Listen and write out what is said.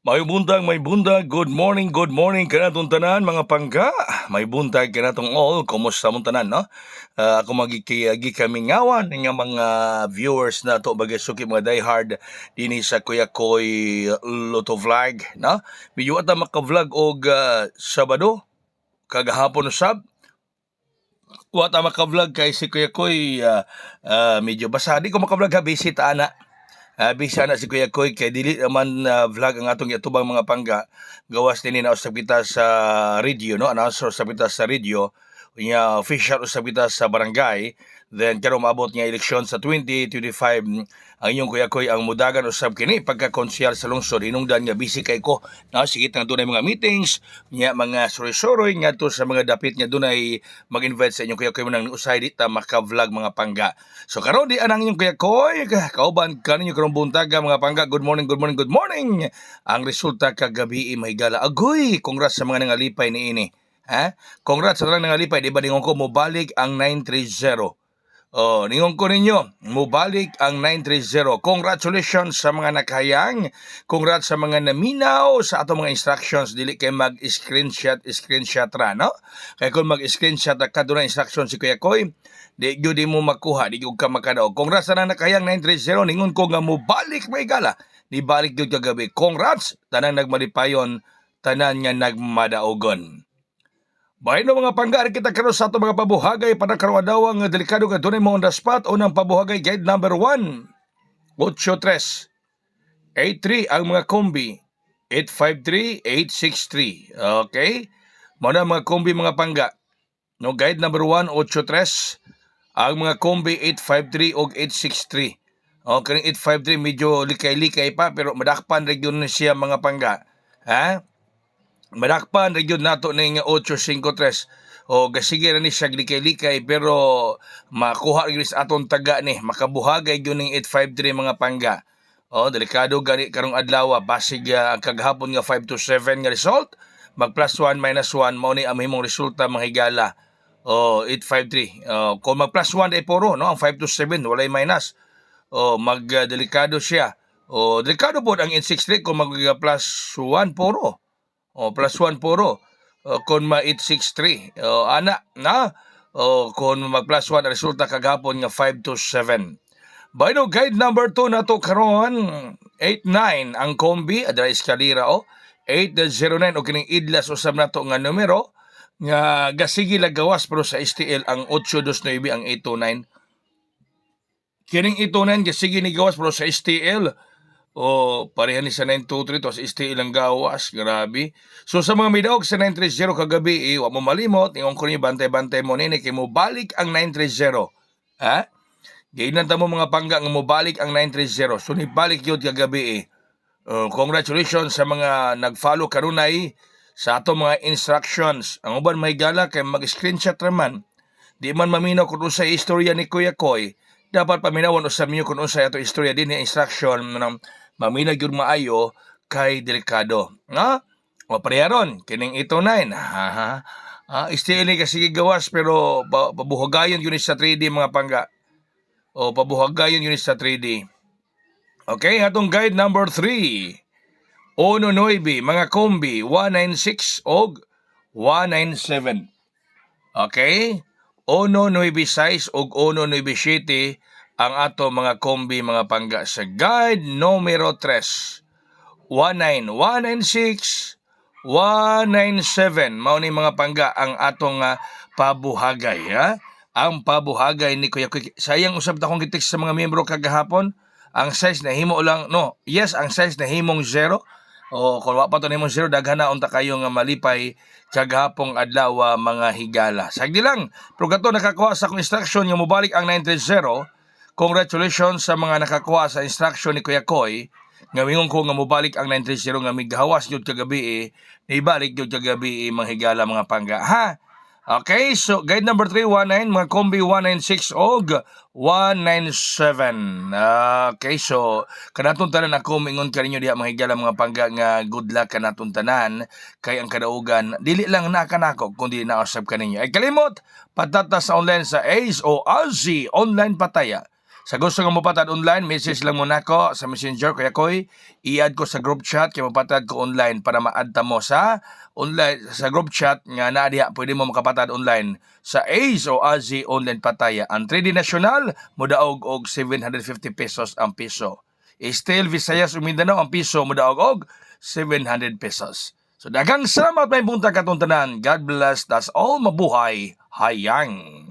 May buntag, good morning kanatong tanan mga pangga. May buntag kanatong all, kumusta mong tanan, no? Ako magikiyagi kami ngawan nga mga viewers na to bagay suki mga diehard dinhi sa Kuya Koy Lotto Vlog, no? Medyo ata maka-vlog og Sabado, kagahapon usab. Wata maka-vlog kay si Kuya Koy medyo basa. Di ko maka-vlog ha, busy ta ana. Bisa na si Kuya Koy kay dili naman vlog ang atong yatubang mga pangga. Gawas din na usab kita sa radio, no? Announcer usab kita sa radio. Unya official usab kita sa barangay. Then karon maabot nga eleksyon sa 2025. Ang inyong Kuya Koy ang mudagan usab kini pagka-konsyal sa lungsod. Hinungdan nga busy kay ko. No? Sige nga dunay mga meetings, nya mga soroy-soroy nga to sa mga dapit nga dunay mag-invite sa inyong Kuya Koy nang usay di ta maka-vlog mga pangga. So karon di anang inyong Kuya Koy, kauban kaninyo karong buntaga mga pangga. Good morning, good morning, good morning. Ang resulta kagabi mahigala. Agoy, congrats sa mga nangalipay ni ini. Ha? Congrats sa mga nangalipay, di ba ningon ko mobalik ang 930. Oh, ningon ko ninyo, mubalik ang 930. Congratulations sa mga nakahayang. Congrats sa mga naminaw sa ato mga instructions. Dili kay mag-screenshot ra, no? Kaya kung mag-screenshot ka doon na instruction si Kuya Koy, di mo makuha, di ka makadaog. Congrats sa nakahayang 930. Ningon ko nga mubalik may gala. Di balik yun kagabi. Congrats, tanang nagmalipayon, tanan nga nagmadaogon. Bahay no mga panggaari kita karon sa ato mga pabuhagay para karong adlaw nga delikado nga dunay mo on the spot. Unang pabuhagay guide number 1, 83 83 ang mga kombi 853 863. Okay? Mao na mga kombi mga pangga. No, guide number 1, 83 ang mga kombi 853 og 863. Okay, 853 medyo likay-likay pa pero madakpan region na siya mga pangga. Ha? Madakpan region nato ning 853. O gasige ra ni siya likay-likay pero makuha rin sa atong taga ni makabuhagay gyud ning 853 mga pangga. O delikado gani karong adlaw basig ang kaghapon nga 5 to 7 nga result, mag plus 1 minus 1 mao ni ang himong resulta mga higala. O 853. Kung mag plus 1 ay puro, no, ang 5 to 7 walay minus. O mag delikado siya. O delikado pod ang 863 kung mag plus 1 puro. O plus 1 puro. Kung ma-863. Ana, na? Kung mag-plus 1, resulta kagapon nga 5 to 7. By no guide number 2 na to karon 89 ang kombi, adra eskalira 809 o kining idlas usab nato nga numero nga gasigi lagawas pero sa STL ang 829 ang 829. Kining 829 gasigi ni gawas pero sa STL pareha ni sa 923 to sa STL ang gawas, grabe. So sa mga midawag sa 930 kagabi, wa mo malimot, ingon ko niyo bantay-bantay mo nini kay mo balik ang 930. Ha? Gainan ta mo mga pangga nga mo balik ang 930. So ni balik yun kagabi. Congratulations sa mga nag-follow karunay sa ato mga instructions. Ang uban may gala kay mag-screenshot raman. Di man maminaw kung sa istorya ni Kuya Koy. Dapat paminawon usab niyo kung sa ato istorya din ni instruction ng maminag yun maayo kay delikado. Nga? O pareharon, kining 809. STL kasi gawas pero pabuhagayon yun sa 3D mga pangga. O pabuhagayon yun sa 3D. Okay, atong guide number 3. 19, mga kombi, 196 og 197. Okay? 196 og 197 ang ato mga kombi mga pangga sa guide numero 3. 19, 196, 197. Mao ni mga pangga ang atong pabuhagay. Ha? Ang pabuhagay ni Kuya Koy. Sayang usab ta kong gitext sa mga miyembro kagahapon. Ang size na himo lang, no. Yes, ang size na himong 0. O kung wa pa to nimo 0, daghan na unta kayo nga malipay kagahapong adlaw mga higala. Sagdi lang. Pero gato nakakuha sa akong instruction nga mobalik ang 930. Congratulations sa mga nakakuha sa instruction ni Kuya Koy. Nga mingon ko nga mobalik ang 930 nga migahawas jud kagabi ibalik jud kagabi mga higala mga pangga. Ha? Okay, so guide number 319 mga kombi 196 og 197. Okay, so kanatong tanan ako mingon kaninyo diha mga higala mga pangga nga good luck kanatong tanan kay ang kadaugan dili lang nakanako kundi nausab kaninyo. Ay kalimot patata sa online sa Ace o Aussie online pataya Sa gusto nga mapatad online, message lang mo nako sa Messenger Kuya Koy. I-add ko sa group chat kay mapatad ko online para ma-add mo sa online sa group chat nga naa diha pwede mo makapatad online sa Ace o Azi online pataya. Ang 3D National modaog og 750 pesos ang piso. Estel Visayas ug Mindanao ang piso modaog og 700 pesos. So daghang salamat may buntag katong tanan. God bless. That's all. Mabuhay. Hayang.